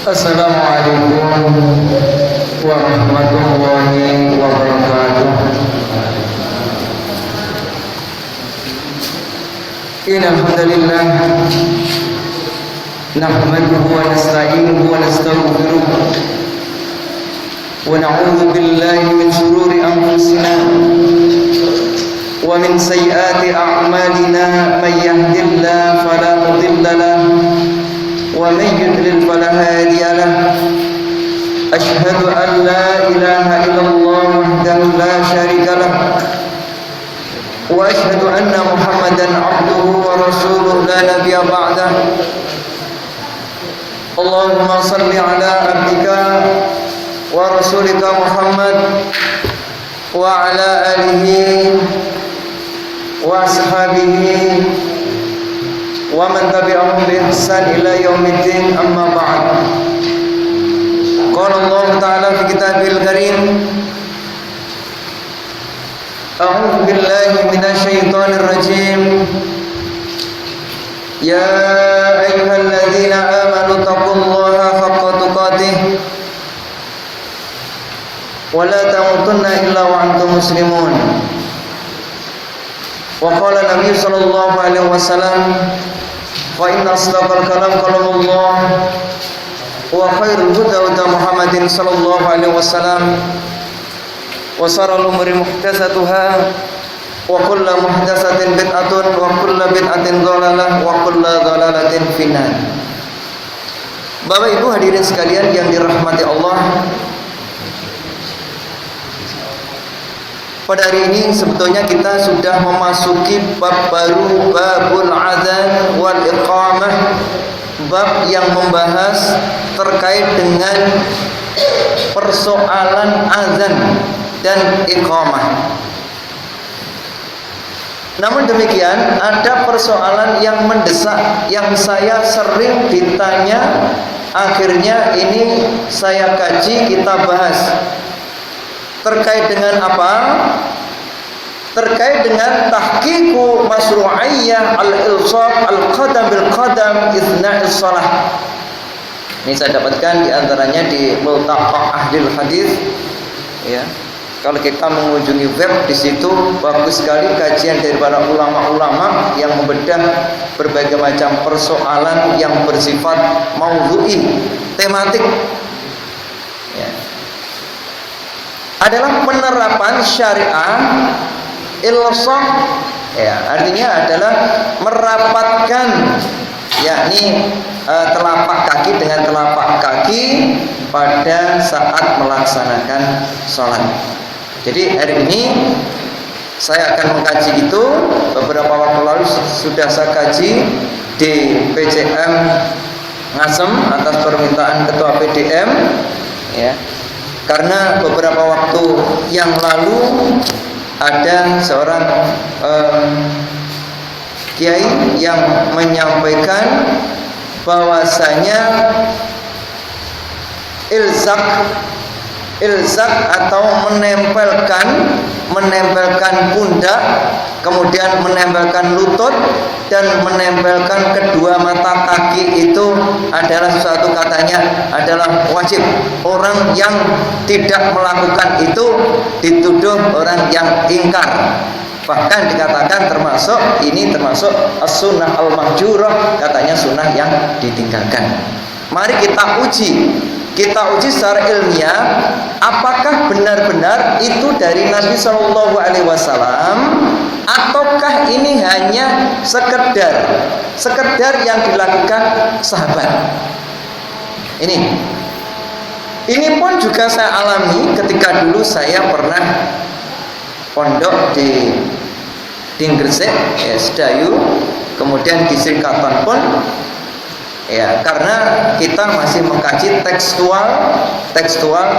Assalamualaikum warahmatullahi wabarakatuh. Innal hamdalillah nahmaduhu wa nasta'inuhu wa nastaghfiruh wa na'udzu billahi min shururi anfusina wa min sayyiati a'malina may yahdihillahu fala mudilla lahu ومن يضلل فلا هادي له أشهد أن لا إله إلا الله وحده لا شريك له وأشهد أن محمدا عبده ورسوله لا نبي بعده اللهم صل على عبدك ورسولك محمد وعلى آله وأصحابه wa man tabi'ahum bi ihsan ila yaumiddin amma ba'd. Qala Allah Ta'ala fi kitabil karim A'udzu billahi minasy syaithanir rajim. Ya ayyuhalladzina amanu taqullaha haqqa tuqatih wa la tamutunna illa wa antum muslimun. Wa qala Nabi sallallahu alaihi wasallam fa inna asdaqal kalam kalamullah wa khairul huda huda Muhammadin sallallahu alaihi wasallam wa sharrul umuri muhdatsatuha wa kullu muhdatsatin bid'atun wa kullu bid'atin dhalalah wa kullu dhalalatin finnar. Bapak Ibu hadirin sekalian yang dirahmati Allah, pada hari ini sebetulnya kita sudah memasuki bab baru, babul adzan wal iqamah, bab yang membahas terkait dengan persoalan azan dan iqamah. Namun demikian ada persoalan yang mendesak yang saya sering ditanya, akhirnya ini saya kaji, kita bahas. Terkait dengan apa? Terkait dengan tahqiqu masyru'iyyah al-ilsaq al-qadam bil qadam ithna'is shalah. Ini saya dapatkan di antaranya di Multaqa Ahlil Hadis, ya. Kalau kita mengunjungi web, di situ bagus sekali kajian dari para ulama-ulama yang membedah berbagai macam persoalan yang bersifat maudhu'i, tematik. Ya. Adalah penerapan syariah ilsaq, ya, artinya adalah merapatkan, yakni telapak kaki dengan telapak kaki pada saat melaksanakan sholat. Jadi hari ini saya akan mengkaji itu. Beberapa waktu lalu sudah saya kaji di PCM Ngasem atas permintaan ketua PDM, ya. Karena beberapa waktu yang lalu ada seorang kiai yang menyampaikan bahwasanya ilzak atau menempelkan pundak, kemudian menempelkan lutut dan menempelkan kedua mata kaki itu adalah sesuatu, katanya adalah wajib. Orang yang tidak melakukan itu dituduh orang yang ingkar. Bahkan dikatakan termasuk as-sunnah al-mahjurah, katanya sunnah yang ditinggalkan. Mari kita uji secara ilmiah, apakah benar-benar itu dari Nabi Shallallahu Alaihi Wasallam, ataukah ini hanya sekedar yang dilakukan sahabat. Ini pun juga saya alami ketika dulu saya pernah pondok di Gresik, ya, Sedayu, kemudian di Srikatan pun. Ya, karena kita masih mengkaji tekstual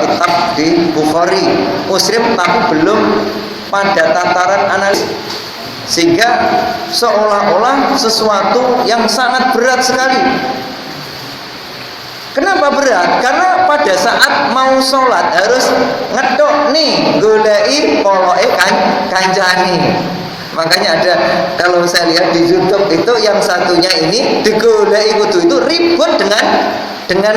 kitab di Bukhari, Muslim, tapi belum pada tataran analisis, sehingga seolah-olah sesuatu yang sangat berat sekali. Kenapa berat? Karena pada saat mau sholat harus ngedok nih, golei poloke kancani. Makanya ada, kalau saya lihat di YouTube itu yang satunya ini digoleki kudu itu ribut dengan dengan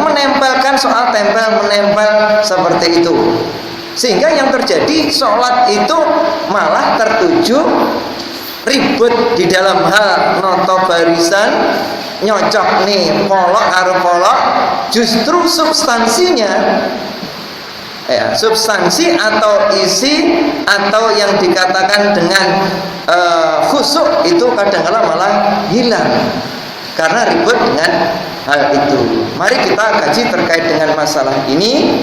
menempelkan soal tempel menempel seperti itu, sehingga yang terjadi sholat itu malah tertuju ribut di dalam hal noto barisan, nyocok nih polok karo polok, justru substansinya substansi atau isi atau yang dikatakan dengan khusyuk itu kadang-kala malah hilang karena ribut dengan hal itu. Mari kita kaji terkait dengan masalah ini.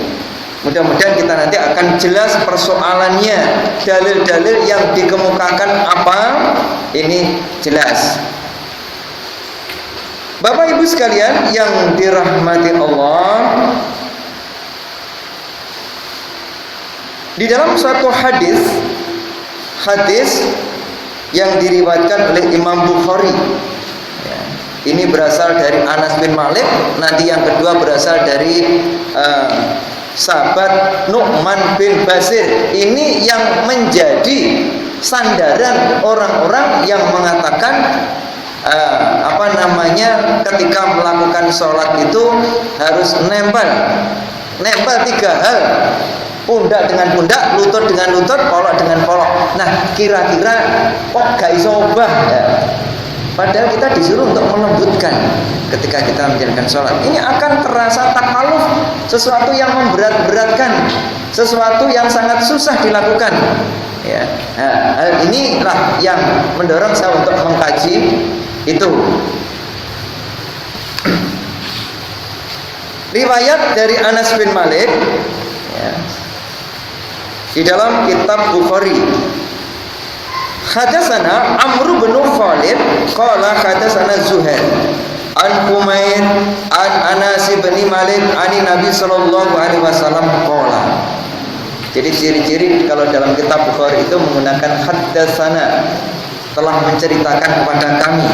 Mudah-mudahan kita nanti akan jelas persoalannya, dalil-dalil yang dikemukakan apa ini jelas. Bapak Ibu sekalian yang dirahmati Allah, di dalam suatu hadis yang diriwayatkan oleh Imam Bukhari, ini berasal dari Anas bin Malik, nanti yang kedua berasal dari sahabat Nu'man bin Bashir. Ini yang menjadi sandaran orang-orang yang mengatakan ketika melakukan sholat itu harus nempel 3 hal, pundak dengan pundak, lutut dengan lutut, polok dengan polok. Nah, kira-kira kok gak iso obah ya? Padahal kita disuruh untuk melembutkan ketika kita menjalankan sholat. Ini akan terasa takaluf, sesuatu yang memberat-beratkan, sesuatu yang sangat susah dilakukan. Ya. Nah, hal inilah yang mendorong saya untuk mengkaji itu. Riwayat dari Anas bin Malik, ya, di dalam kitab Bukhari. Hadatsana Amr bin Khalid qala hadatsana Zuhair an Humayd an Anas bin Malik ani Nabi sallallahu alaihi wasallam qala. Jadi ciri-ciri kalau dalam kitab Bukhari itu menggunakan hadatsana, telah menceritakan kepada kami,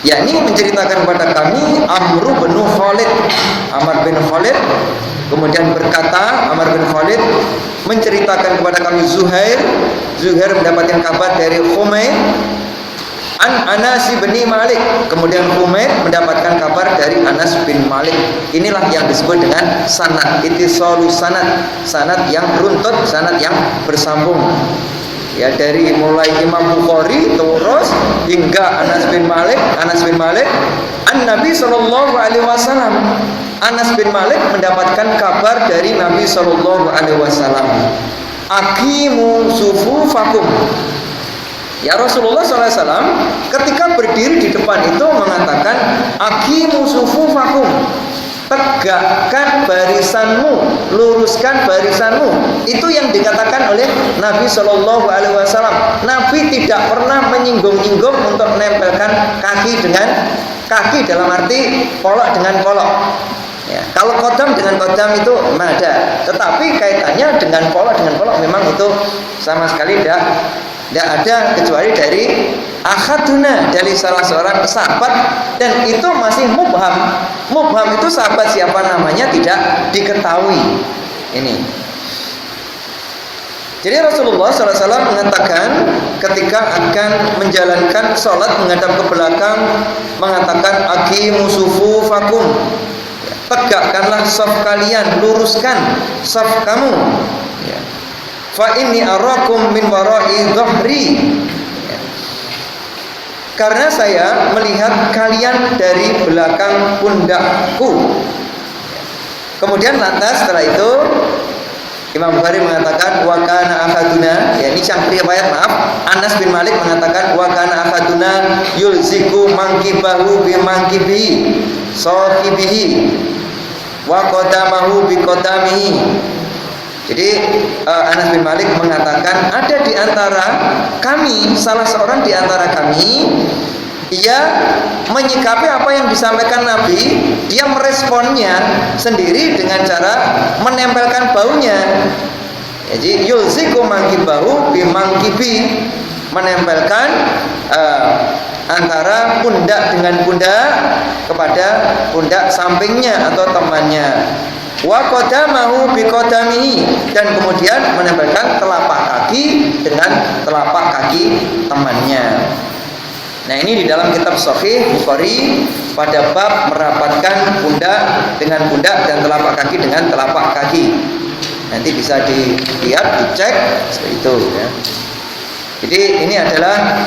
yakni menceritakan kepada kami Amr bin Khalid, Amr bin Khalid. Kemudian berkata Amr bin Khalid menceritakan kepada kami Zuhair mendapatkan kabar dari Humayd an Anas bin Malik, kemudian Humayd mendapatkan kabar dari Anas bin Malik. Inilah yang disebut dengan sanad, ittisalu sanad yang runtut, sanad yang bersambung. Ya, dari mulai Imam Bukhari terus hingga Anas bin Malik an Nabi sallallahu alaihi wasallam. Anas bin Malik mendapatkan kabar dari Nabi sallallahu alaihi wasallam. Aqimu sufufakum. Ya, Rasulullah SAW ketika berdiri di depan itu mengatakan aqimu sufufakum, tegakkan barisanmu, luruskan barisanmu. Itu yang dikatakan oleh Nabi Shallallahu Alaihi Wasallam. Nabi tidak pernah menyinggung-nyinggung untuk menempelkan kaki dengan kaki, dalam arti polok dengan polok. Ya, kalau kodam dengan kodam itu ada, tetapi kaitannya dengan polok memang itu sama sekali tidak ada, kecuali dari akhaduna, dari salah seorang sahabat, dan itu masih mubham itu sahabat siapa namanya tidak diketahui. Ini jadi Rasulullah SAW mengatakan ketika akan menjalankan sholat menghadap ke belakang, mengatakan aqimu sufufakum, tegakkanlah shaf kalian, luruskan shaf kamu. Ya. Fa inni arakum min wara'i dhahri, karena saya melihat kalian dari belakang pundakku. Kemudian lantas setelah itu Imam Bukhari mengatakan wa kana ahaduna, ya ini yang riwayat Anas bin Malik mengatakan wa kana ahaduna yulziku mangkibahu bi mangkibi sahibihi wa qadamahu bi qadamihi. Jadi Anas bin Malik mengatakan ada di antara kami, salah seorang di antara kami, ia menyikapi apa yang disampaikan Nabi, dia meresponnya sendiri dengan cara menempelkan baunya. Jadi yulziku mangkibahu bi mangkibi, menempelkan antara pundak dengan pundak kepada pundak sampingnya atau temannya. Wa qadamahu bi qadamihi, dan kemudian menempelkan telapak kaki dengan telapak kaki temannya. Nah, ini di dalam kitab Sahih Bukhari pada bab merapatkan pundak dengan pundak dan telapak kaki dengan telapak kaki. Nanti bisa dilihat, dicek seperti itu ya. Jadi ini adalah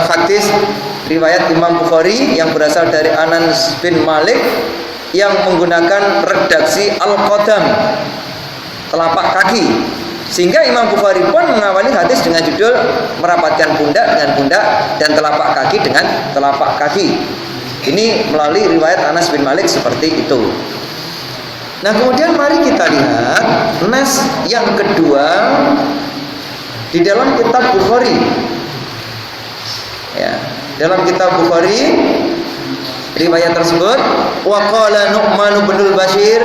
hadis riwayat Imam Bukhari yang berasal dari Anas bin Malik yang menggunakan redaksi al-qadam, telapak kaki. Sehingga Imam Bukhari pun mengawali hadis dengan judul merapatkan pundak dengan pundak dan telapak kaki dengan telapak kaki. Ini melalui riwayat Anas bin Malik seperti itu. Nah, kemudian mari kita lihat nas yang kedua di dalam kitab Bukhari. Ya, dalam kitab Bukhari riwayat tersebut, wa qala Nu'man bin Bashir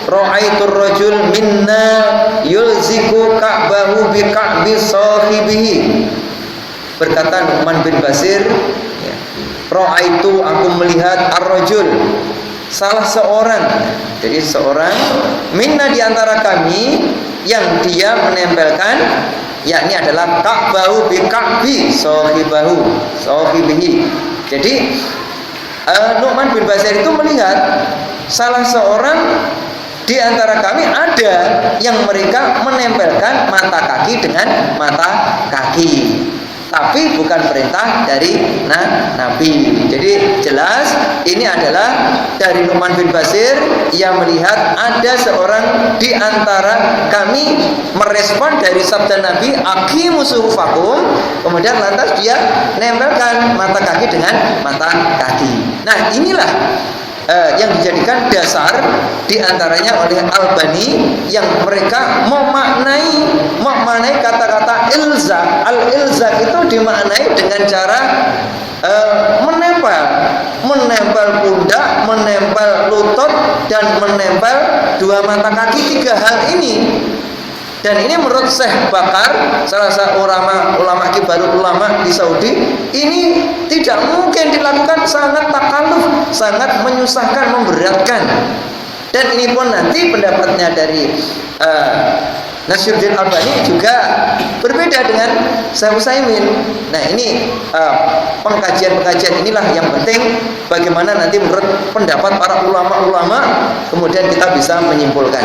ra'aitu ar-rajul minna yulziku ka'bahu bi ka'bi sahibihi. Berkata Nu'man bin Bashir, ya, ra'aitu, aku melihat, ar-rajul, salah seorang, jadi seorang minna di antara kami yang dia menempelkan, yakni adalah ka'bahu bi ka'bi sahibihi. Jadi Nu'man bin Bashir itu melihat salah seorang di antara kami ada yang mereka menempelkan mata kaki dengan mata kaki, tapi bukan perintah dari Nabi. Jadi jelas ini adalah dari Nu'man bin Bashir yang melihat ada seorang di antara kami merespon dari sabda Nabi aqimus sufufakum, kemudian lantas dia nempelkan mata kaki dengan mata kaki. Nah, inilah yang dijadikan dasar diantaranya oleh Albani yang mereka memaknai kata-kata ilzak. Al-ilzak itu dimaknai dengan cara menempel pundak, menempel lutut, dan menempel dua mata kaki. Tiga hal ini. Dan ini menurut Syekh Bakar, salah satu ulama kibarul ulama di Saudi, ini tidak mungkin dilakukan, sangat takalluf, sangat menyusahkan, memberatkan. Dan ini pun nanti pendapatnya dari Nasiruddin Albani juga berbeda dengan Syekh Utsaimin. Nah, ini pengkajian-pengkajian inilah yang penting, bagaimana nanti menurut pendapat para ulama-ulama, kemudian kita bisa menyimpulkan.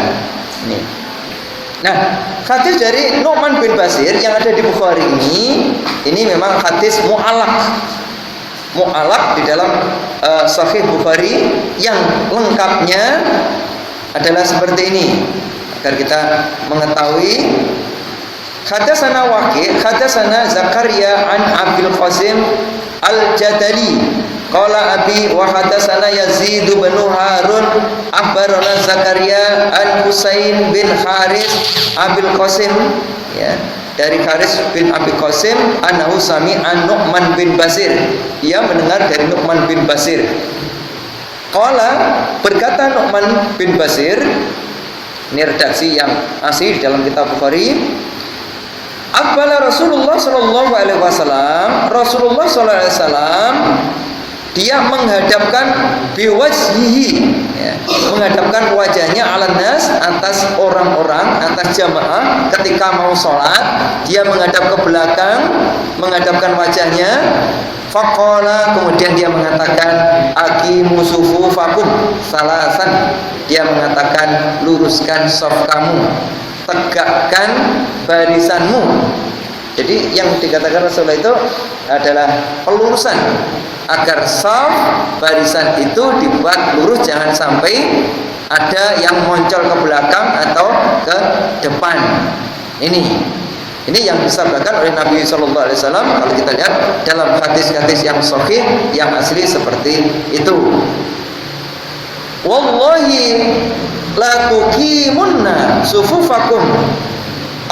Nah, hadis dari Nu'man bin Bashir yang ada di Bukhari ini memang hadis mu'alaq di dalam Sahih Bukhari, yang lengkapnya adalah seperti ini agar kita mengetahui. Hadatsana Waqi', hadatsana Zakaria an Abil Qasim Al-Jadali qala abi wa hadatsana Yazid bin Harun akhbarana Zakaria an Husain bin Haris Abil Qasim, ya, dari Haris bin Abi Qasim annahu sami'a Nu'man bin Bashir, ia mendengar dari Nu'man bin Bashir. Qala, berkata Nu'man bin Bashir, ini redaksi yang asli di dalam kitab Bukhari, aqbala Rasulullah sallallahu alaihi wasallam, Rasulullah sallallahu alaihi wasallam dia menghadapkan biwajhihi, ya, menghadapkan wajahnya ala nas, atas orang-orang, atas jamaah ketika mau sholat, dia menghadap ke belakang, menghadapkan wajahnya. Faqala, kemudian dia mengatakan aqimu sufufakum salasan, dia mengatakan luruskan shaf kamu, tegakkan barisanmu. Jadi yang dikatakan Rasulullah itu adalah pelurusan, agar shaf barisan itu dibuat lurus, jangan sampai ada yang moncol ke belakang atau ke depan. Ini yang disabdakan oleh Nabi Shallallahu Alaihi Wasallam kalau kita lihat dalam hadis-hadis yang sahih yang asli seperti itu. Wallahi la tuqimunna sufufakum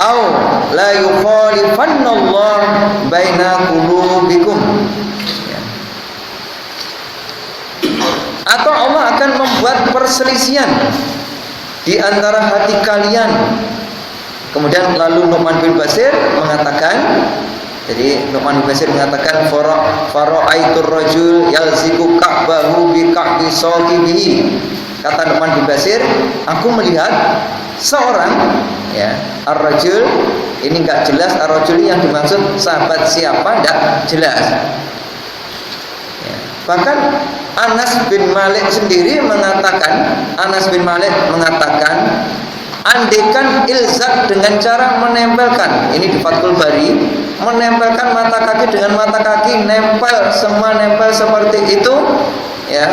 aw la yukhalifanna Allah baina qulubikum, atau Allah akan membuat perselisihan di antara hati kalian. Kemudian lalu Nu'man bin Bashir mengatakan, jadi Nu'man bin Bashir mengatakan fara'aitur rajul yalziku ka'bahu bi ka'bi sahibihi. Kata Nu'man bin Bashir, aku melihat seorang, ya, ar-rajul, ini enggak jelas ar-rajul yang dimaksud sahabat siapa, enggak jelas. Bahkan Anas bin Malik sendiri mengatakan, andekan ilzak dengan cara menempelkan, ini di Fathul Bari, menempelkan mata kaki dengan mata kaki, nempel seperti itu, ya,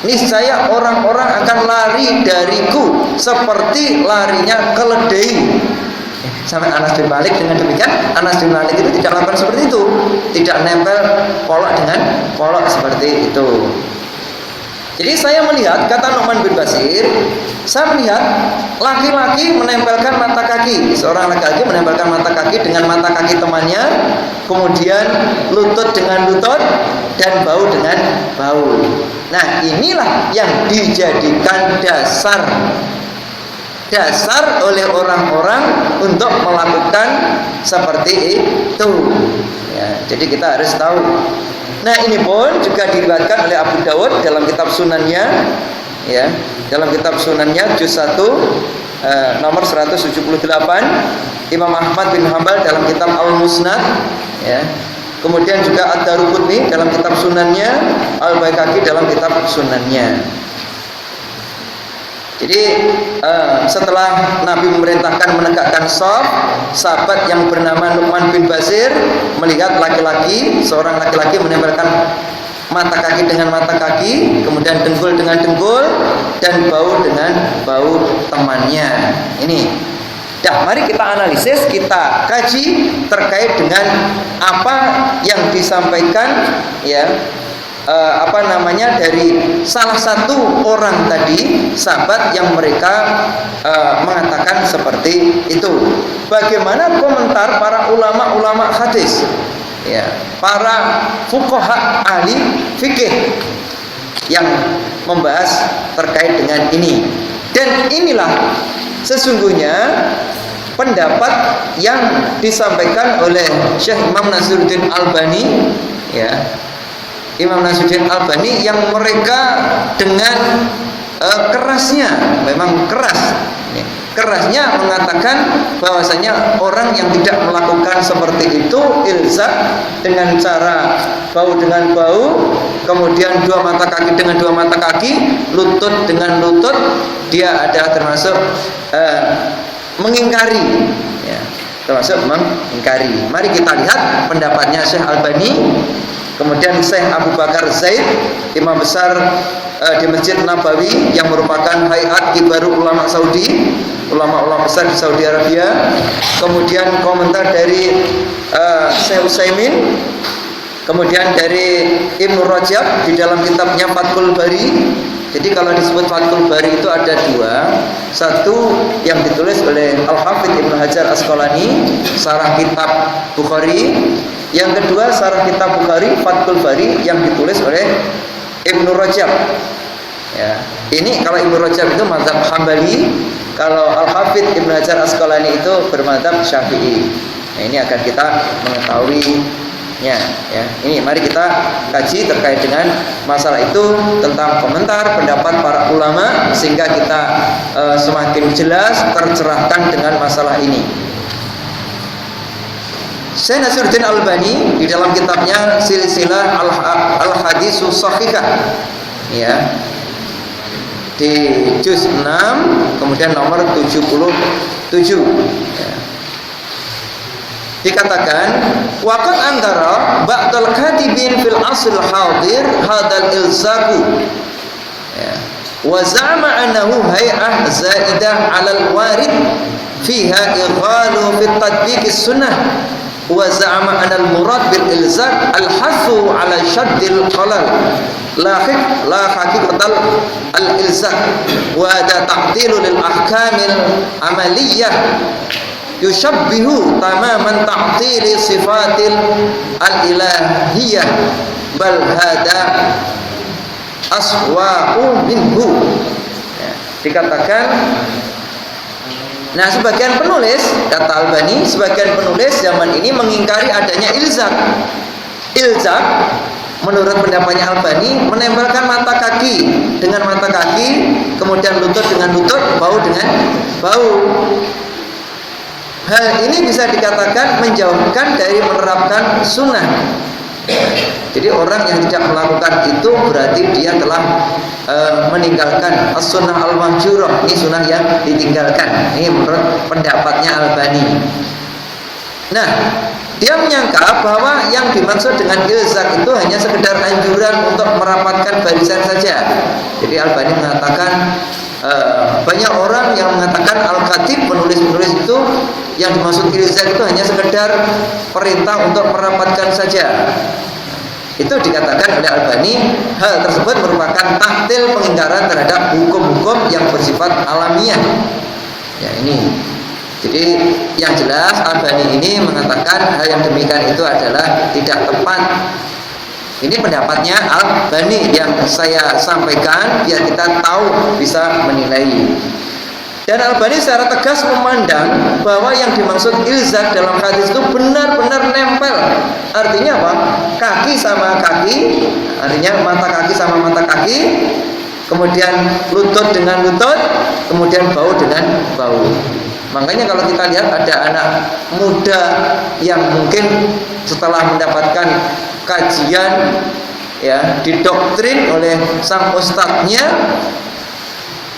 niscaya orang-orang akan lari dariku seperti larinya keledai. Sampai Anas bin Malik dengan demikian, Anas bin Malik itu tidak melakukan seperti itu, tidak nempel polok dengan polok seperti itu. Jadi saya melihat, kata Nu'man bin Bashir, saya melihat laki-laki menempelkan mata kaki, seorang laki-laki menempelkan mata kaki dengan mata kaki temannya, kemudian lutut dengan lutut, dan bau dengan bau. Nah, inilah yang dijadikan dasar oleh orang-orang untuk melakukan seperti itu. Ya, jadi kita harus tahu. Nah, ini pun juga diriwayatkan oleh Abu Dawud dalam kitab Sunannya, ya, dalam kitab Sunannya juz 1 nomor 178, Imam Ahmad bin Hambal dalam kitab Al-Musnad, ya. Kemudian juga Ad-Daruqutni dalam kitab Sunannya, Al-Baihaqi dalam kitab Sunannya. Jadi setelah Nabi memerintahkan menegakkan shaf, sahabat yang bernama Nu'man bin Bashir melihat seorang laki-laki menempelkan mata kaki dengan mata kaki, kemudian dengkul dengan dengkul, dan bau dengan bau temannya. Ini. Dah, mari kita analisis, kita kaji terkait dengan apa yang disampaikan, ya, dari salah satu orang tadi, sahabat yang mereka mengatakan seperti itu. Bagaimana komentar para ulama-ulama hadis, ya, para fuqaha ahli fikih yang membahas terkait dengan ini. Dan inilah sesungguhnya pendapat yang disampaikan oleh Syekh Imam Nasiruddin Albani, ya, Imam Nasiruddin Albani, yang mereka dengan kerasnya, memang kerasnya mengatakan bahwasanya orang yang tidak melakukan seperti itu, ilzak dengan cara bau dengan bau, kemudian dua mata kaki dengan dua mata kaki, lutut dengan lutut, dia adalah termasuk mengingkari, ya, termasuk mengingkari. Mari kita lihat pendapatnya Syekh Albani. Kemudian Syekh Abu Bakar Zaid, imam besar di Masjid Nabawi yang merupakan hayat kibarul ulama Saudi, ulama-ulama besar di Saudi Arabia. Kemudian komentar dari Syekh Utsaimin, kemudian dari Ibnu Rajab di dalam kitabnya Fathul Bari. Jadi kalau disebut Fathul Bari itu ada dua. Satu yang ditulis oleh Al-Hafidz Ibnu Hajar Asqalani, sarah kitab Bukhari. Yang kedua sarah kitab Bukhari Fathul Bari yang ditulis oleh Ibnu Rajab. Ya, ini kalau Ibnu Rajab itu mazhab Hambali, kalau Al-Hafidz Ibnu Hajar Asqalani itu bermadzhab Syafi'i. Nah, ini akan kita mengetahuinya, ya. Ini mari kita kaji terkait dengan masalah itu, tentang komentar pendapat para ulama, sehingga kita semakin jelas tercerahkan dengan masalah ini. Syekh Nasiruddin Albani di dalam kitabnya Silsilah Al-Hadisus Shahihah, ya, di juz 6 kemudian nomor 77, ya, dikatakan waqad antara ba'dal katibin fil asl hadir hadal ilzaku, ya, wa za'ama annahu hay'ah zaidah 'alal warid fiha ighalu fit tatbiq sunnah, wa za'ama anal murad bil ilzam al hasu ala shaddil qalal la haqiqatal al ilzam wa ada ta'til lil ahkamil amaliyah yushabbihu tamaman ta'til sifatil al ilahiyah bal hada aswa'u minhu, ya, dikatakan. Nah, sebagian penulis, kata Albani, sebagian penulis zaman ini mengingkari adanya ilzak. Ilzak menurut pendapatnya Albani menempelkan mata kaki dengan mata kaki, kemudian lutut dengan lutut, bau dengan bau. Hal ini bisa dikatakan menjauhkan dari menerapkan sunnah. Jadi orang yang tidak melakukan itu berarti dia telah meninggalkan as-sunnah al-mahjurah. Ini sunnah yang ditinggalkan. Ini menurut pendapatnya Albani. Nah, dia menyangka bahwa yang dimaksud dengan ilzak itu hanya sekedar anjuran untuk merapatkan barisan saja. Jadi Albani mengatakan banyak orang yang mengatakan al-khatib, penulis-penulis itu yang dimaksud ilzak itu hanya sekedar perintah untuk merapatkan saja. Itu dikatakan oleh Albani, hal tersebut merupakan tahtil pengingkaran terhadap hukum-hukum yang bersifat alamiah. Ya, ini. Jadi yang jelas Albani ini mengatakan hal yang demikian itu adalah tidak tepat. Ini pendapatnya Albani yang saya sampaikan biar kita tahu bisa menilai. Dan Albani secara tegas memandang bahwa yang dimaksud ilzak dalam hadis itu benar-benar nempel. Artinya apa? Kaki sama kaki, artinya mata kaki sama mata kaki, kemudian lutut dengan lutut, kemudian bau dengan bau. Makanya kalau kita lihat ada anak muda yang mungkin setelah mendapatkan kajian ya didoktrin oleh sang ustadznya,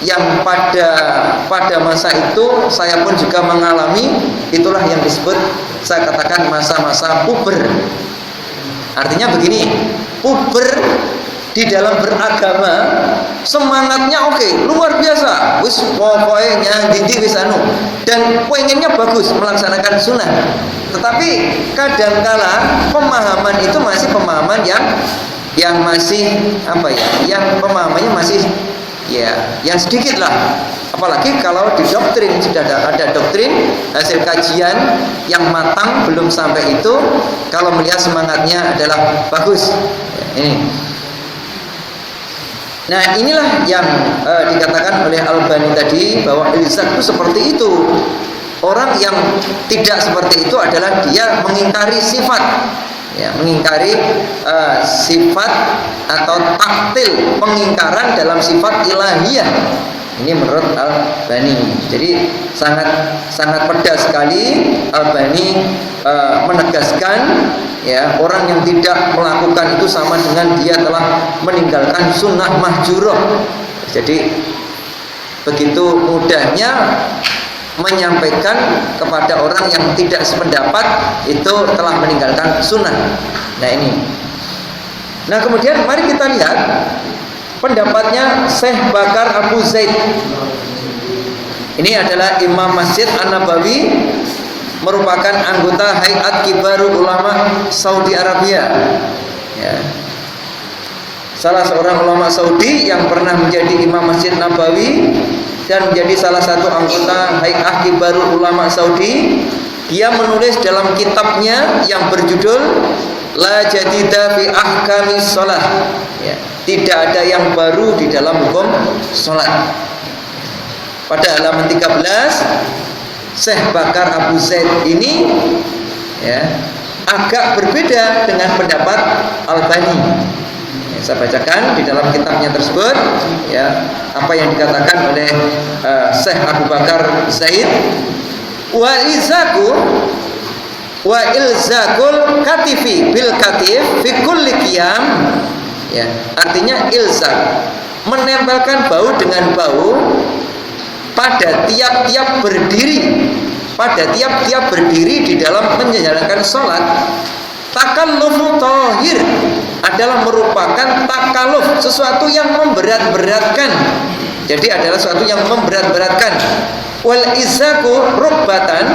yang pada masa itu saya pun juga mengalami, itulah yang disebut saya katakan masa-masa puber. Artinya begini, puber di dalam beragama semangatnya oke, luar biasa, wis pokoknya dindi wis anu, dan pengennya bagus melaksanakan sunnah. Tetapi kadangkala pemahaman itu masih pemahaman yang masih apa ya, yang pemahamannya masih ya yang sedikit lah. Apalagi kalau di doktrin sudah ada doktrin, hasil kajian yang matang belum sampai itu, kalau melihat semangatnya adalah bagus ya, ini. Nah inilah yang dikatakan oleh Albani tadi, bahwa ilzak itu seperti itu. Orang yang tidak seperti itu adalah dia mengingkari sifat, ya, mengingkari sifat atau taktil, pengingkaran dalam sifat ilahiyah. Ini menurut Albani. Jadi sangat pedas sekali Albani menegaskan, ya, orang yang tidak melakukan itu sama dengan dia telah meninggalkan sunnah mahjurah. Jadi begitu mudahnya menyampaikan kepada orang yang tidak sependapat itu telah meninggalkan sunnah. Nah ini. Nah kemudian mari kita lihat pendapatnya Syekh Bakar Abu Zaid. Ini adalah Imam Masjid An-Nabawi, merupakan anggota Hayat Kibarul Ulama Saudi Arabia, ya. Salah seorang ulama Saudi yang pernah menjadi Imam Masjid Nabawi dan menjadi salah satu anggota Hayat Kibarul Ulama Saudi. Dia menulis dalam kitabnya yang berjudul La Jadida fi Ahkamis Shalah, ya. Tidak ada yang baru di dalam hukum sholat. Pada halaman 13, Syekh Bakar Abu Zaid ini, ya, agak berbeda dengan pendapat Albani. Ya, saya bacakan di dalam kitabnya tersebut, ya, apa yang dikatakan oleh Syekh Abu Bakar Zaid. Wa ilzakul katifi bil katif fi kulli qiyam, ya, artinya ilzak, menempelkan bau dengan bau pada tiap-tiap berdiri di dalam menjalankan sholat. Takallufu tohir adalah merupakan takaluf, sesuatu yang memberat-beratkan. Jadi adalah sesuatu yang memberat-beratkan. Wal izaku rubbatan,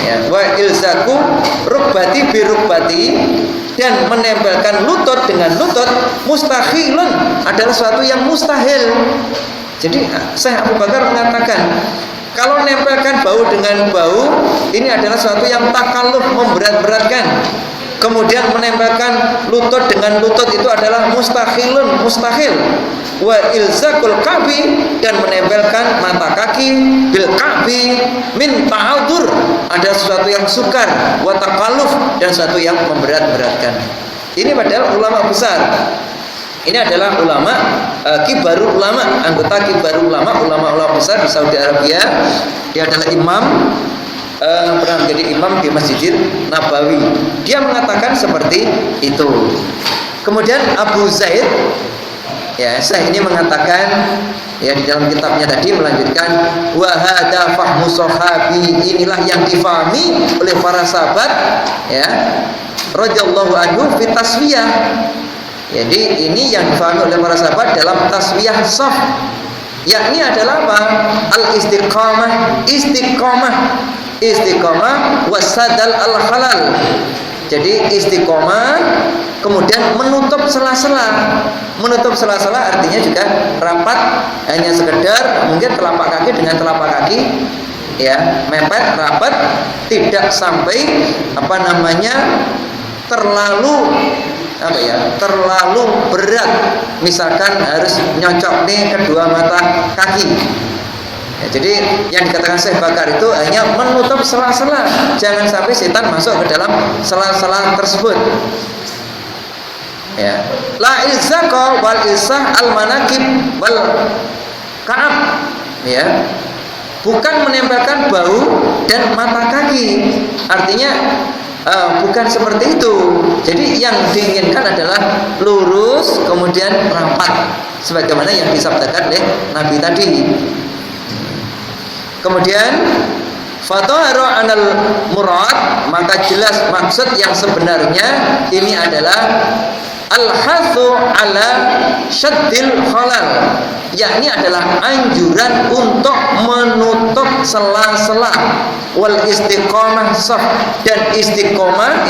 ya, wa ilzaku rubbati bi rubbati, dan menempelkan lutut dengan lutut mustahilun adalah sesuatu yang mustahil. Jadi Syekh Abu Bakar mengatakan kalau menempelkan bau dengan bau ini adalah sesuatu yang takalluf, memberat-beratkan. Kemudian menempelkan lutut dengan lutut itu adalah mustahilun, mustahil. Wa ilzakul kabi, dan menempelkan mata kaki bil kabi min ta'adur ada sesuatu yang sukar, wa takalluf, dan sesuatu yang memberat-beratkan. Ini padahal ulama besar. Ini adalah ulama kibarul ulama, anggota kibarul ulama, ulama-ulama besar di Saudi Arabia. Dia adalah imam pernah menjadi imam di Masjidil Nabawi. Dia mengatakan seperti itu. Kemudian Abu Zaid, ya, Syekh ini mengatakan, ya, di dalam kitabnya tadi melanjutkan, wa hadza fahmu sahabi, inilah yang difahami oleh para sahabat, ya, radhiyallahu anhu fi taswiyah. Jadi ini yang difahami oleh para sahabat dalam taswiyah shaf, yakni adalah apa? Al istiqomah wasadal al halal. Jadi istiqomah, kemudian menutup sela-sela. Menutup sela-sela artinya juga rapat, hanya sekedar mungkin telapak kaki dengan telapak kaki, ya, mepet, rapat, tidak sampai terlalu berat. Misalkan harus nyocok nih kedua mata kaki. Ya, jadi yang dikatakan Syekh Bakar itu hanya menutup sela-sela, jangan sampai setan masuk ke dalam sela-sela tersebut. Ya, la ilzaqa wal ilsah al manakib wal ka'ab, ya, bukan menempelkan bahu dan mata kaki. Artinya bukan seperti itu. Jadi yang diinginkan adalah lurus kemudian rapat, sebagaimana yang disabdakan oleh Nabi tadi. Kemudian fatahara anal murad, maka jelas maksud yang sebenarnya ini adalah al-hathu ala syaddil khalal, yakni adalah anjuran untuk menutup sela-sela, wal istiqomah shaf, dan istiqomah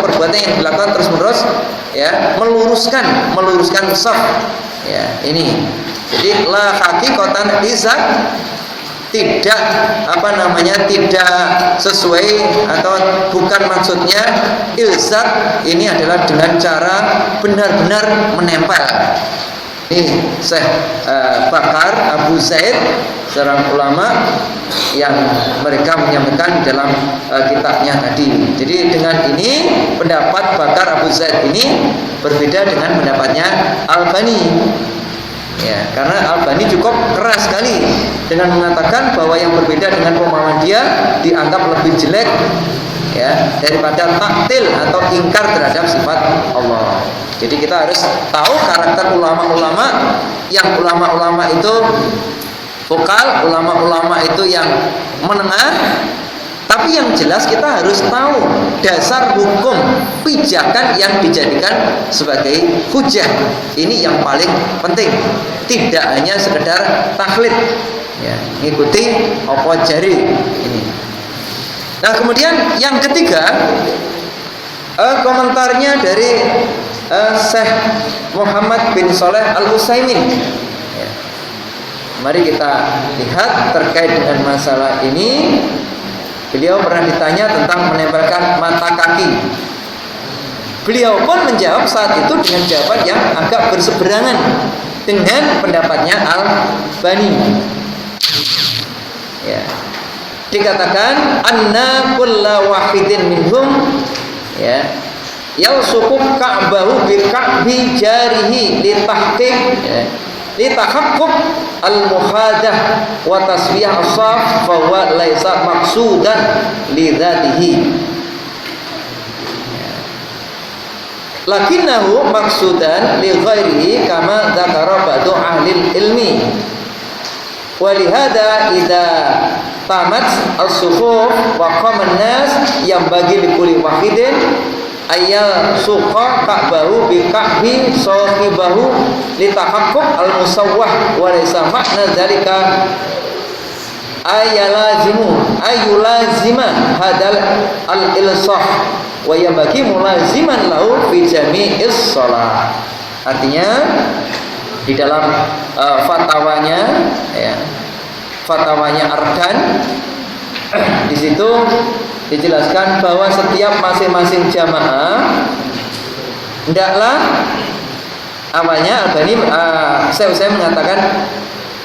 perbuatan yang dilakukan terus-menerus, ya, meluruskan shaf, ya, ini. Jadi la haqiqatan izak, tidak tidak sesuai atau bukan maksudnya ilzak ini adalah dengan cara benar-benar menempel. Ini Syekh Bakar Abu Zaid, seorang ulama yang mereka menyampaikan dalam kitabnya tadi. Jadi dengan ini pendapat Bakar Abu Zaid ini berbeda dengan pendapatnya Albani. Ya, karena Albani cukup keras sekali dengan mengatakan bahwa yang berbeda dengan pemahaman dia dianggap lebih jelek, ya, daripada taktil atau ingkar terhadap sifat Allah. Jadi kita harus tahu karakter ulama-ulama, yang ulama-ulama itu vokal, ulama-ulama itu yang menengah. Tapi yang jelas kita harus tahu dasar hukum pijakan yang dijadikan sebagai hujah. Ini yang paling penting. Tidak hanya sekedar taklid, ya, ngikuti opo jari ini. Nah, kemudian yang ketiga, komentarnya dari Syekh Muhammad bin Shalih Al-Utsaimin. Ya. Mari kita lihat terkait dengan masalah ini. Beliau pernah ditanya tentang menempelkan mata kaki. Beliau pun menjawab saat itu dengan jawaban yang agak berseberangan dengan pendapatnya Al-Bani. Ya. Dikatakan anna kulla wahidin minhum, ya, yalsuqu ka'bahu bi ka'bi jarihi li tahqiq, ya, li tahaqquk al-muhadah wa tasbih as-saf fa huwa laisa maqsudan li dzatihi, lakinnahu maqsudan li ghairihi kama dzakara ba'du ahli ilmi. Wa li hadza idza tamat as-sufuf wa qama an-nas yang bagi li kulli wahidin ayal suqa ka'bahu bi ka'bi sahibahu li tahaqquk al-musawwah wa laysa makna dzalika ayulazima hadal al-ilsah wa yabaki mulaziman lahu fi jami'is shalah. Artinya di dalam fatwanya, ya, fatwanya Arkan, di situ dijelaskan bahwa setiap masing-masing jamaah hendaklah Albani, saya mengatakan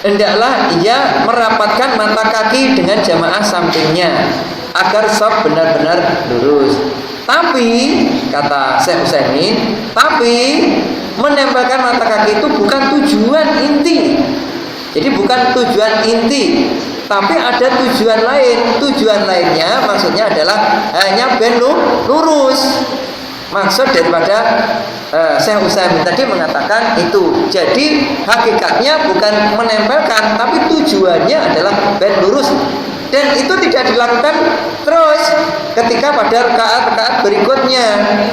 hendaklah ia merapatkan mata kaki dengan jamaah sampingnya agar shaf benar-benar lurus. Tapi kata Syekh Utsaimin, tapi menempelkan mata kaki itu bukan tujuan inti. Jadi bukan tujuan inti tapi ada tujuan lain. Tujuan lainnya maksudnya adalah hanya ben lurus. Maksud daripada Syekh Utsaimin tadi mengatakan itu. Jadi hakikatnya bukan menempelkan, tapi tujuannya adalah ben lurus. Dan itu tidak dilakukan terus ketika pada rakaat-rakaat berikutnya.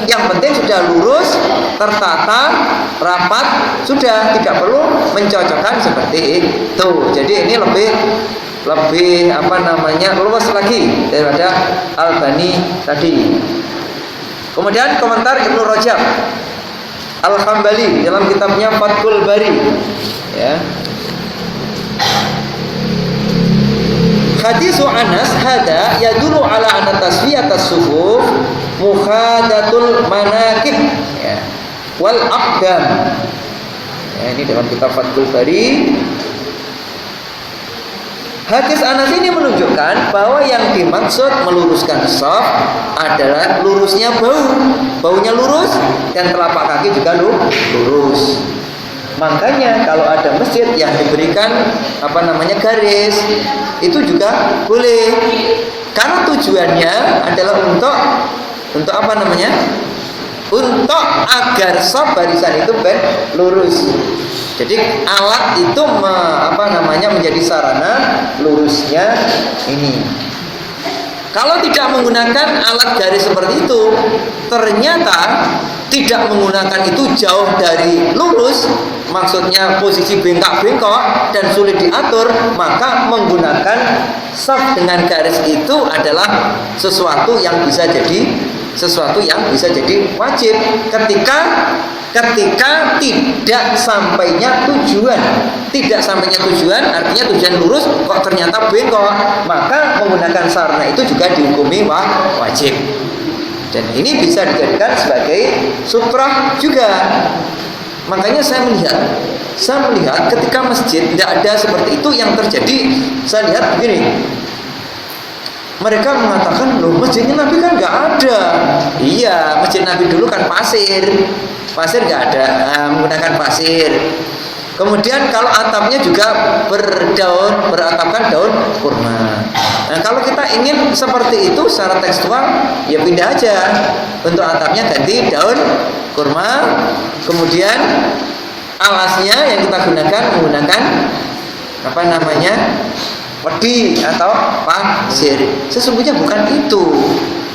Yang penting sudah lurus, tertata, rapat, sudah, tidak perlu mencocokkan seperti itu. Jadi ini lebih luas lagi daripada Albani tadi. Kemudian komentar Ibnu Rajab Al-Hambali dalam kitabnya Fathul Bari, ya. Hadisu Anas hada yadulu ala anna tasfiyatas sufuf mukhadatul manakib, ya, wal aqdam. Ya, ini dalam kitab Fathul Bari. Hadis Anas ini menunjukkan bahwa yang dimaksud meluruskan shaf adalah lurusnya baunya lurus dan telapak kaki juga lurus. Makanya kalau ada masjid yang diberikan garis, itu juga boleh. Karena tujuannya adalah untuk untuk agar shaf barisan itu lurus. Jadi alat itu menjadi sarana lurusnya ini. Kalau tidak menggunakan alat garis seperti itu, ternyata tidak menggunakan itu jauh dari lurus, maksudnya posisi bengkak-bengkok dan sulit diatur, maka menggunakan shaf dengan garis itu adalah sesuatu yang bisa jadi wajib ketika tidak sampainya tujuan. Tidak sampainya tujuan artinya tujuan lurus kok ternyata bengkok, maka menggunakan sarana itu juga dihukumi wajib. Dan ini bisa dijadikan sebagai sutrah juga. Makanya saya melihat ketika masjid tidak ada seperti itu, yang terjadi saya lihat begini. Mereka mengatakan, loh masjidnya Nabi kan nggak ada. Iya, masjid Nabi dulu kan pasir nggak ada, menggunakan pasir. Kemudian kalau atapnya juga beratapkan daun kurma. Nah, kalau kita ingin seperti itu secara tekstual, ya pindah aja, untuk atapnya ganti daun kurma. Kemudian alasnya yang kita menggunakan wedi atau pasir. Sesungguhnya bukan itu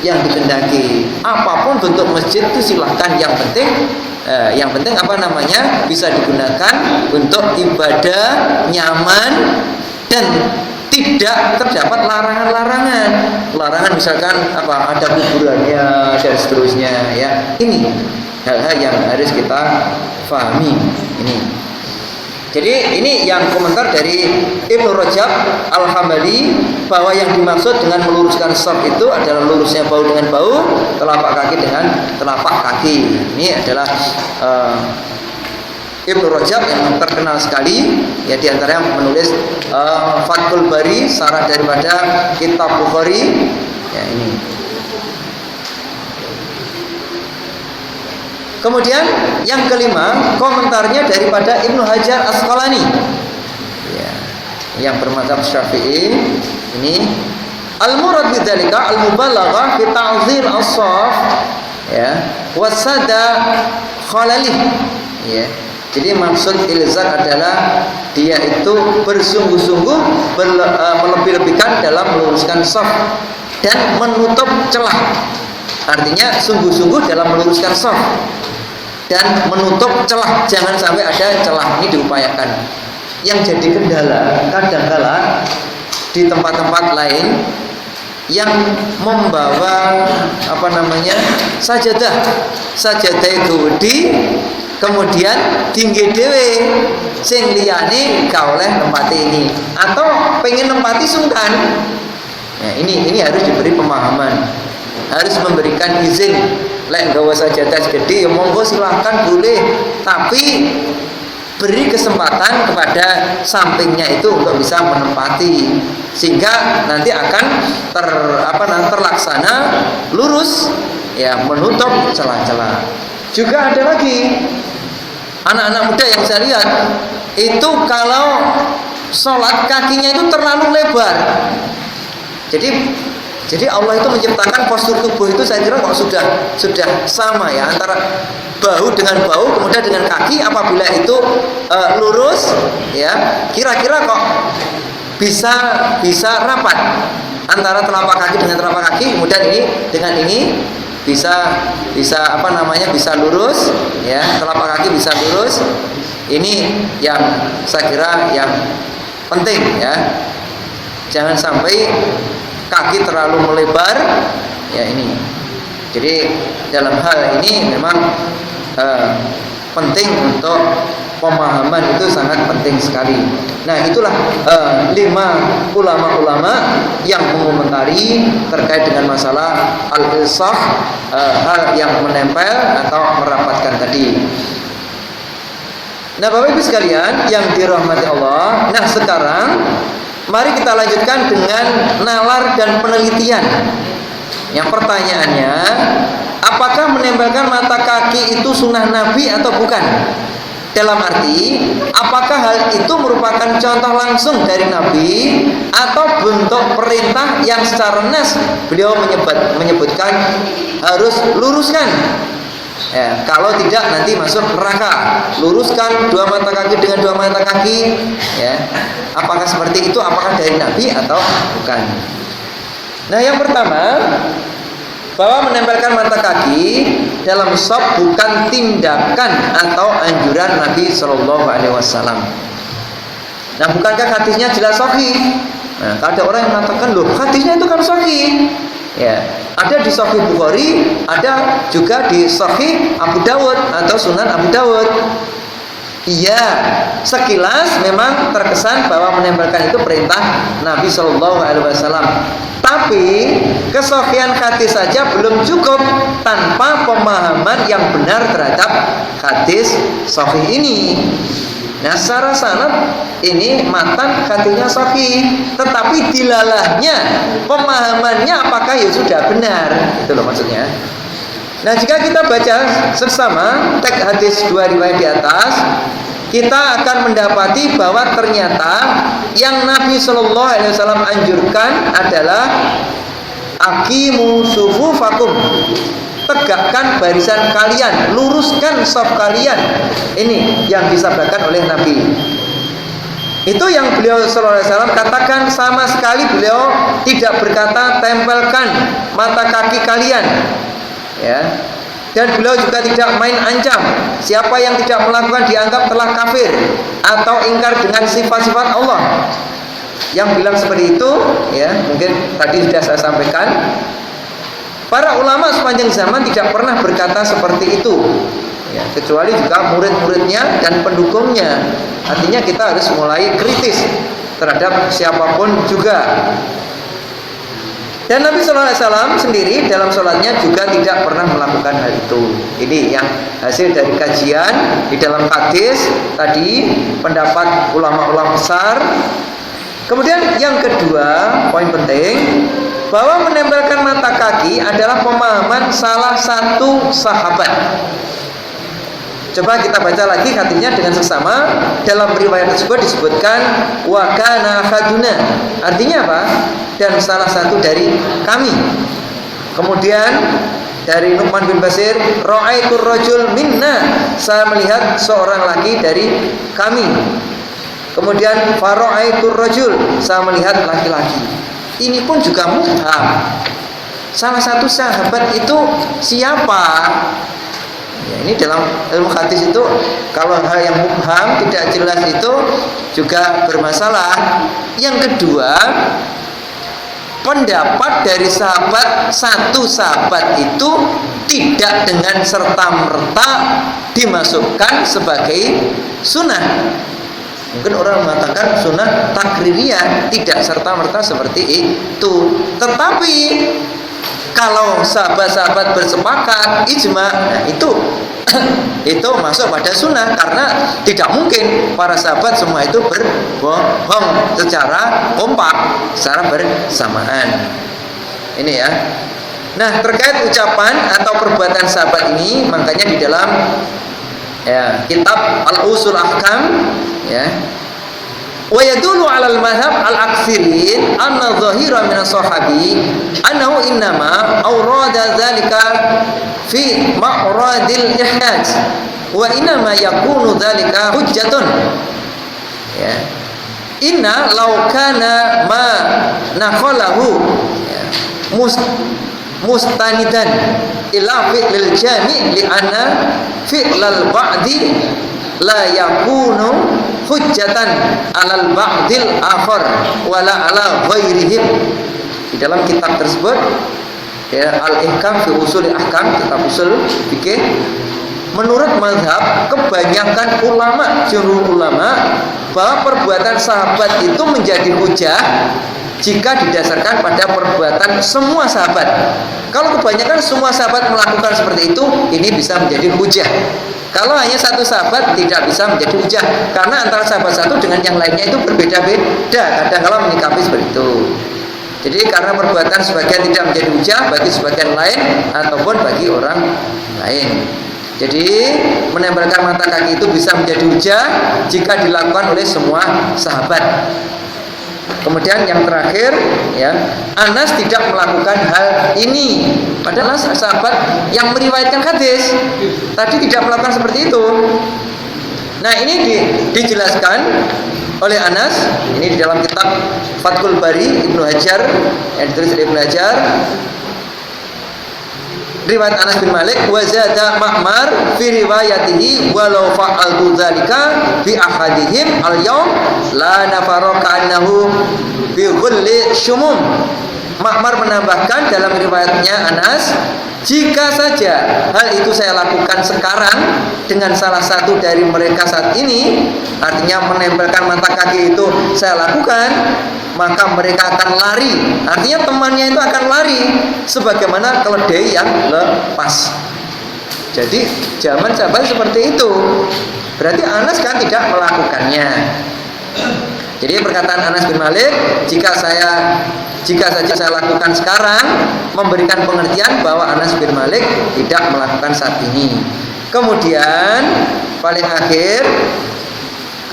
yang dikehendaki. Apapun bentuk masjid itu silahkan, yang penting bisa digunakan untuk ibadah, nyaman, dan tidak terdapat larangan misalkan ada kuburannya dan seterusnya, ya. Ini hal-hal yang harus kita pahami ini. Jadi ini yang komentar dari Ibnu Rajab Al-Hambali, bahwa yang dimaksud dengan meluruskan shaf itu adalah lurusnya bau dengan bau, telapak kaki dengan telapak kaki. Ini adalah Ibnu Rajab yang terkenal sekali, ya, di antara yang menulis Fathul Bari, syarah daripada kitab Bukhari, ya, ini. Kemudian yang kelima, komentarnya daripada Ibnu Hajar Asqalani, ya, yang bermadzhab Syafi'i. Ini al-murad bidzalika al-mubalaghah fi ta'zim as-shaf, ya, wasada khalalih, ya. Jadi maksud ilzak adalah dia itu bersungguh-sungguh melebih-lebihkan dalam meluruskan shaf dan menutup celah. Artinya sungguh-sungguh dalam meluruskan shaf dan menutup celah, jangan sampai ada celah. Ini diupayakan. Yang jadi kendala kadang-kala di tempat-tempat lain yang membawa sajadah itu kemudian tinggi dewe sing liyane gak oleh nempati ini, atau pengen nempati sungkan. Ya, ini harus diberi pemahaman, harus memberikan izin. Lek gawa sajadah gede, ya monggo silahkan, boleh, tapi beri kesempatan kepada sampingnya itu untuk bisa menempati, sehingga nanti akan terlaksana lurus, ya, menutup celah-celah. Juga ada lagi anak-anak muda yang saya lihat itu kalau sholat kakinya itu terlalu lebar. Jadi Allah itu menciptakan postur tubuh itu, saya kira kok sudah sama ya, antara bahu dengan bahu, kemudian dengan kaki. Apabila itu lurus ya, kira-kira kok bisa rapat antara telapak kaki dengan telapak kaki, kemudian ini dengan ini bisa bisa lurus ya, telapak kaki bisa lurus. Ini yang saya kira yang penting ya, jangan sampai kaki terlalu melebar ya ini. Jadi dalam hal ini memang penting untuk pemahaman, itu sangat penting sekali. Nah, itulah 5 ulama-ulama yang mengomentari terkait dengan masalah al-ilsaq, hal yang menempel atau merapatkan tadi. Nah, Bapak Ibu sekalian yang dirahmati Allah, nah sekarang mari kita lanjutkan dengan nalar dan penelitian. Yang pertanyaannya, apakah menempelkan mata kaki itu sunnah Nabi atau bukan? Dalam arti, apakah hal itu merupakan contoh langsung dari Nabi atau bentuk perintah yang secara nas beliau menyebutkan harus luruskan ya, kalau tidak nanti masuk neraka. Luruskan 2 mata kaki dengan 2 mata kaki ya. Apakah seperti itu? Apakah dari Nabi atau bukan? Nah, yang pertama, bahwa menempelkan mata kaki dalam shop bukan tindakan atau anjuran Nabi Shallallahu Alaihi Wasallam. Nah, bukankah hadisnya jelas sahih? Nah, ada orang yang mengatakan, loh, hadisnya itu kan sahih. Ya, ada di Sahih Bukhari, ada juga di Sahih Abu Dawud atau Sunan Abu Dawud. Iya, sekilas memang terkesan bahwa menempelkan itu perintah Nabi Shallallahu Alaihi Wasallam. Tapi kesahihan hadis saja belum cukup tanpa pemahaman yang benar terhadap hadis sahih ini. Nah, secara sanad ini matan hadisnya sahih, tetapi dilalahnya, pemahamannya apakah ya sudah benar? Itu loh maksudnya. Nah, jika kita baca seksama teks hadis 2 riwayat di atas, kita akan mendapati bahwa ternyata yang Nabi Shallallahu Alaihi Wasallam anjurkan adalah aqimu sufufakum, tegakkan barisan kalian, luruskan shaf kalian. Ini yang disabdakan oleh Nabi. Itu yang beliau Shallallahu Alaihi Wasallam katakan. Sama sekali beliau tidak berkata tempelkan mata kaki kalian ya. Dan beliau juga tidak main ancam. Siapa yang tidak melakukan dianggap telah kafir atau ingkar dengan sifat-sifat Allah. Yang bilang seperti itu ya, mungkin tadi sudah saya sampaikan, para ulama sepanjang zaman tidak pernah berkata seperti itu ya, kecuali juga murid-muridnya dan pendukungnya. Artinya kita harus mulai kritis terhadap siapapun juga. Dan Nabi Sallallahu Alaihi Wasallam sendiri dalam sholatnya juga tidak pernah melakukan hal itu. Ini yang hasil dari kajian di dalam hadis tadi, pendapat ulama-ulama besar. Kemudian yang kedua, poin penting, bahwa menempelkan mata kaki adalah pemahaman salah satu sahabat. Coba kita baca lagi hadisnya dengan seksama. Dalam riwayat tersebut disebutkan wa kana haduna. Artinya apa? Dan salah satu dari kami. Kemudian dari Nu'man bin Bashir, ra'aitur rajul minna, saya melihat seorang laki dari kami. Kemudian fara'aitur rajul, saya melihat laki-laki. Ini pun juga mubham. Salah satu sahabat itu siapa? Ya, ini dalam ilmu hadis itu kalau hal yang mubham tidak jelas itu juga bermasalah. Yang kedua, pendapat dari satu sahabat itu tidak dengan serta-merta dimasukkan sebagai sunnah. Mungkin orang mengatakan sunnah takririyah, tidak serta-merta seperti itu. Tetapi kalau sahabat-sahabat bersepakat ijma, nah itu masuk pada sunnah, karena tidak mungkin para sahabat semua itu berbohong secara kompak, secara bersamaan. Ini ya. Nah, terkait ucapan atau perbuatan sahabat ini, makanya di dalam ya, kitab Al-Usul Ahkam ya, Wa yadullu 'alal madhab al-aktsirin anna dhahira min as-sahabi annahu innama awrada dzalika fi ma'radil ihtiyaj wa innama yakunu dzalika hujjatun. Ya. Inna law kana ma naqalahu mustanidan ila fi'lil jami' li anna fi'lal ba'di la yakunu hujjatan alal ba'dil akhar wala ala ghairihim. Di dalam kitab tersebut ya, Al-Ihkam fi Ushul Ahkam, kitab usul fikih, menurut mazhab kebanyakan ulama, jumhur ulama, bahwa perbuatan sahabat itu menjadi hujah jika didasarkan pada perbuatan semua sahabat. Kalau kebanyakan semua sahabat melakukan seperti itu, ini bisa menjadi hujah. Kalau hanya satu sahabat tidak bisa menjadi hujah, karena antara sahabat satu dengan yang lainnya itu berbeda-beda. Kadang-kala menyikapi seperti itu. Jadi karena perbuatan sebagian tidak menjadi hujah bagi sebagian lain ataupun bagi orang lain. Jadi menempelkan mata kaki itu bisa menjadi hujah jika dilakukan oleh semua sahabat. Kemudian yang terakhir, ya, Anas tidak melakukan hal ini. Padahal sahabat yang meriwayatkan hadis tadi tidak melakukan seperti itu. Nah, ini dijelaskan oleh Anas. Ini di dalam kitab Fathul Bari Ibnu Hajar, yang ditulis oleh Ibnu Hajar. Riwayat Anas bin Malik, wa zada Ma'mar fi riwayatihi walau fa'altu dzalika bi ahadihim al-yawm la nafaraka annahu bi ghulli shumum. Ma'mar menambahkan dalam riwayatnya Anas, jika saja hal itu saya lakukan sekarang dengan salah satu dari mereka saat ini, artinya menempelkan mata kaki itu saya lakukan, maka mereka akan lari. Artinya temannya itu akan lari sebagaimana keledai yang lepas. Jadi zaman sahabat seperti itu. Berarti Anas kan tidak melakukannya. Jadi perkataan Anas bin Malik, jika saja saya lakukan sekarang, memberikan pengertian bahwa Anas bin Malik tidak melakukan saat ini. Kemudian paling akhir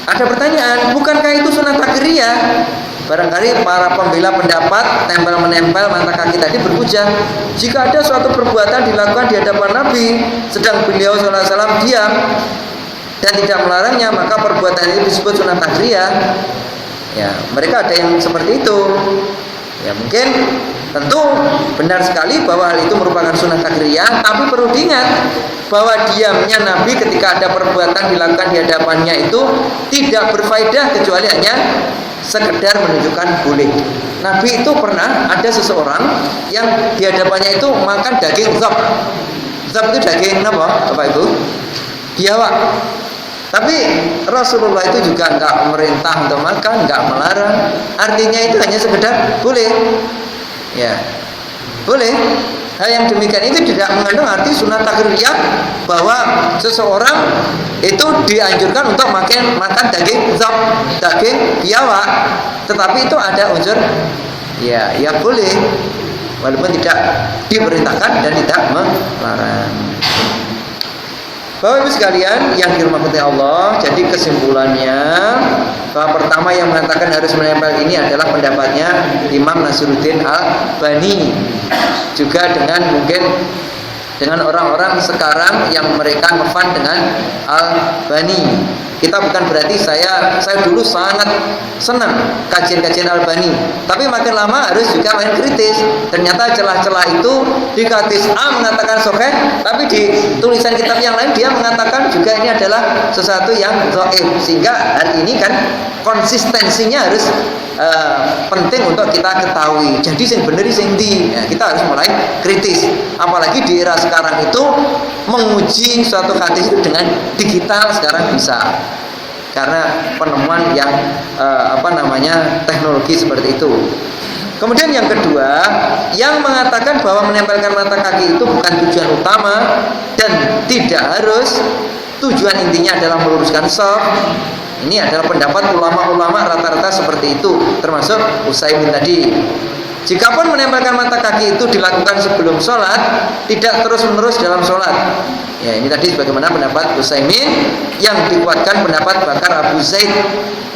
ada pertanyaan, bukankah itu sunat takriyah? Barangkali para pembela pendapat tempel-menempel mata kaki tadi berhujah, jika ada suatu perbuatan dilakukan di hadapan Nabi sedang beliau SAW diam dan tidak melarangnya, maka perbuatan itu disebut sunat takriyah. Ya, mereka ada yang seperti itu. Ya, mungkin tentu benar sekali bahwa hal itu merupakan sunat takriyah, tapi perlu diingat bahwa diamnya Nabi ketika ada perbuatan dilakukan di hadapannya itu tidak berfaedah kecuali hanya sekedar menunjukkan boleh. Nabi itu pernah ada seseorang yang di hadapannya itu makan daging zab. Zab itu daging apa Bapak Ibu? Biawak. Tapi Rasulullah itu juga enggak merintah untuk makan, enggak melarang. Artinya itu hanya sekedar boleh. Ya. Boleh. Hal yang demikian itu tidak mengandung arti sunat takriyah bahwa seseorang itu dianjurkan untuk makan daging zab, daging biawak. Tetapi itu ada unsur ya boleh, walaupun tidak diperintahkan dan tidak melarang. Bapak Ibu sekalian yang dirahmati Allah, jadi kesimpulannya bahwa pertama yang mengatakan harus menempel ini adalah pendapatnya Imam Nasiruddin Al-Albani, juga mungkin dengan orang-orang sekarang yang mereka ngefan dengan Al-Albani. Kita bukan berarti saya dulu sangat senang kajian-kajian Albani, tapi makin lama harus juga main kritis. Ternyata celah-celah itu di hadis A mengatakan sahih, tapi di tulisan kitab yang lain dia mengatakan juga ini adalah sesuatu yang dhaif. Sehingga hal ini kan konsistensinya harus penting untuk kita ketahui. Jadi sing bener sing ndi, ya, kita harus mulai kritis. Apalagi di era sekarang itu menguji suatu hadis itu dengan digital sekarang bisa. Karena penemuan yang teknologi seperti itu. Kemudian yang kedua, yang mengatakan bahwa menempelkan mata kaki itu bukan tujuan utama dan tidak harus, tujuan intinya adalah meluruskan shaf. Ini adalah pendapat ulama-ulama rata-rata seperti itu, termasuk Utsaimin tadi. Jikapun menempelkan mata kaki itu dilakukan sebelum sholat, tidak terus-menerus dalam sholat. Ya, ini tadi sebagaimana pendapat Utsaimin yang dikuatkan pendapat Bakar Abu Zaid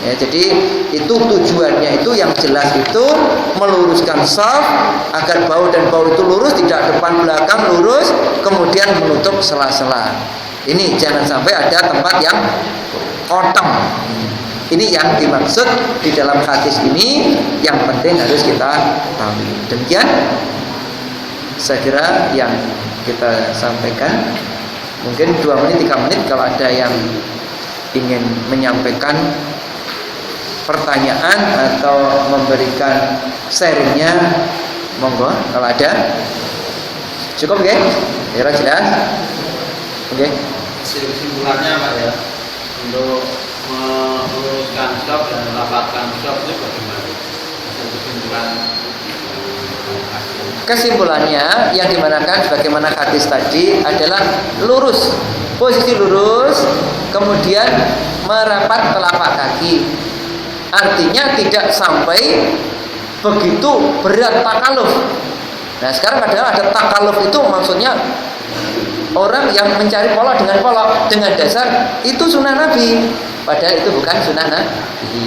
Ya, jadi itu tujuannya itu yang jelas itu meluruskan shaf agar bahu dan bahu itu lurus, tidak depan belakang lurus, kemudian menutup sela-sela. Ini jangan sampai ada tempat yang kotong. Ini yang dimaksud di dalam hadis ini, yang penting harus kita tahu. Demikian saya kira yang kita sampaikan. Mungkin 2 menit 3 menit kalau ada yang ingin menyampaikan pertanyaan atau memberikan sharingnya, monggo kalau ada. Cukup ya? Kira jelas? Oke. Kesimpulannya Pak ya, untuk meluruskan shaf dan merapatkan shaf itu bagaimana? Kesimpulannya yang dimanakan sebagaimana hadis tadi adalah lurus, posisi lurus, kemudian merapat telapak kaki. Artinya tidak sampai begitu berat takaluf. Nah sekarang ada takaluf itu maksudnya orang yang mencari pola dengan pola, dengan dasar itu sunnah Nabi, padahal itu bukan sunnah Nabi.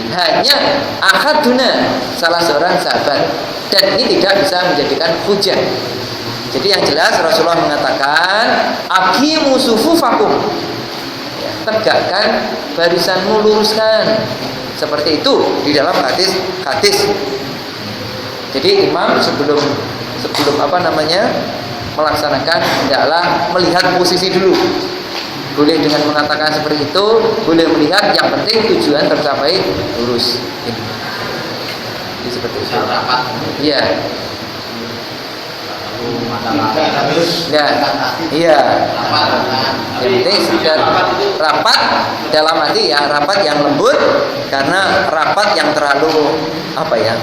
Hanya Ahaduna, salah seorang sahabat, dan ini tidak bisa menjadikan hujah. Jadi yang jelas Rasulullah mengatakan aqimu sufufakum, ya, tegakkan barisanmu, luruskan. Seperti itu di dalam hadis. Jadi imam sebelum melaksanakan hendaklah melihat posisi dulu. Boleh dengan mengatakan seperti itu, boleh melihat, yang penting tujuan tercapai lurus. Jadi seperti itu. Iya. Ya, iya. Yang penting sudah rapat dalam arti ya rapat yang lembut, karena rapat yang terlalu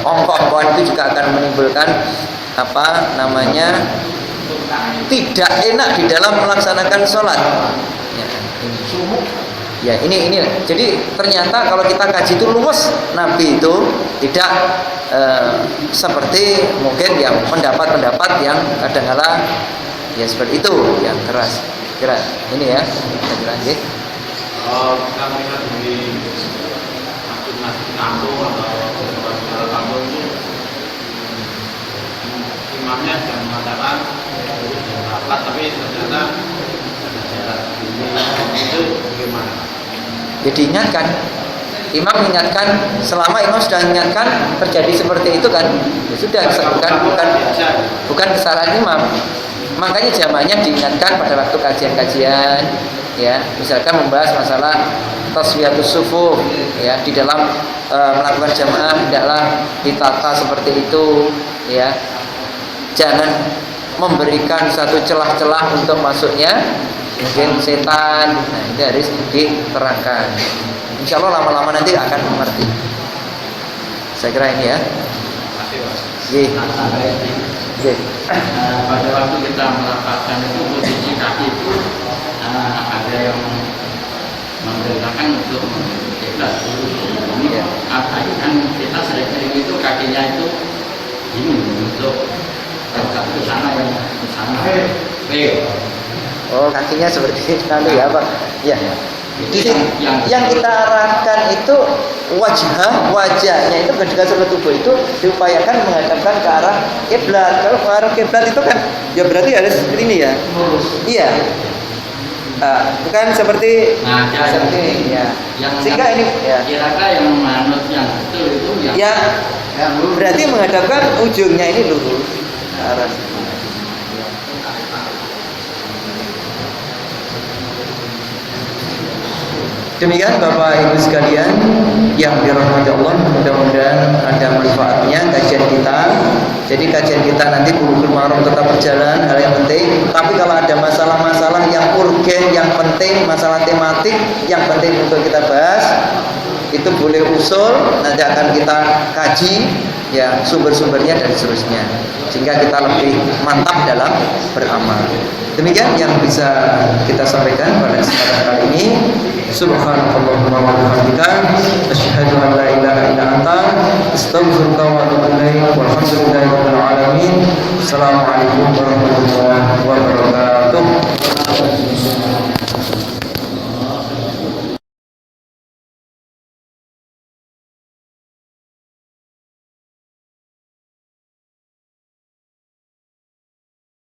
ongkong-ongkong itu juga akan menimbulkan tidak enak di dalam melaksanakan sholat. Ya ini. Jadi ternyata kalau kita kaji itu luwes, Nabi itu tidak seperti mungkin yang pendapat-pendapat yang kadang-kala ya seperti itu yang keras. Kira ini ya. Kira nggih. Kita melihat di masjid kampung atau kampung itu imamnya sudah mengatakan rapat, tapi ternyata ada jarak itu bagaimana? Ya diingatkan, imam mengingatkan, selama imam sudah mengingatkan terjadi seperti itu kan, ya sudah, bukan kesalahan imam. Makanya jamaahnya diingatkan pada waktu kajian-kajian, ya, misalkan membahas masalah taswiyatus sufuf, ya, di dalam melakukan jamaah hendaklah ditata seperti itu, ya. Jangan memberikan satu celah-celah untuk masuknya mungkin setan. Nah, ini harus diterangkan. Insya Allah lama-lama nanti akan mengerti. Saya kira ini ya. Pada waktu kita merapatkan itu posisi kaki itu ada yang memerintahkan untuk kiblat. Ini apa kan kita sering-sering itu kakinya itu ini untuk ke sana yang ke sana. Oh, kakinya seperti itu ya Pak. Ya. Yang kita arahkan itu wajahnya itu ketika seluruh tubuh itu diupayakan menghadapkan ke arah kiblat. Kalau ke arah kiblat itu kan ya berarti harus seperti ini ya. Iya. Bukan seperti seperti ini ya. Sehingga ini ya. Kira-kira yang manut yang betul itu yang berarti menghadapkan ujungnya ini lurus ke arah. Demikian Bapak Ibu sekalian yang dirahmati Allah, mudah-mudahan ada manfaatnya kajian kita. Jadi kajian kita nanti Bulughul Maram tetap berjalan, hal yang penting. Tapi kalau ada masalah-masalah yang urgen, yang penting, masalah tematik yang penting untuk kita bahas, itu boleh usul, nanti akan kita kaji ya sumber-sumbernya dan seterusnya, sehingga kita lebih mantap dalam beramal. Demikian yang bisa kita sampaikan pada kesempatan kali ini. Subhanallahumma wa bihamdika asyhadu an la ilaha illa anta astaghfiruka wa atubu ilaik. Walhamdulillahirabbil alamin. Assalamualaikum warahmatullahi wabarakatuh.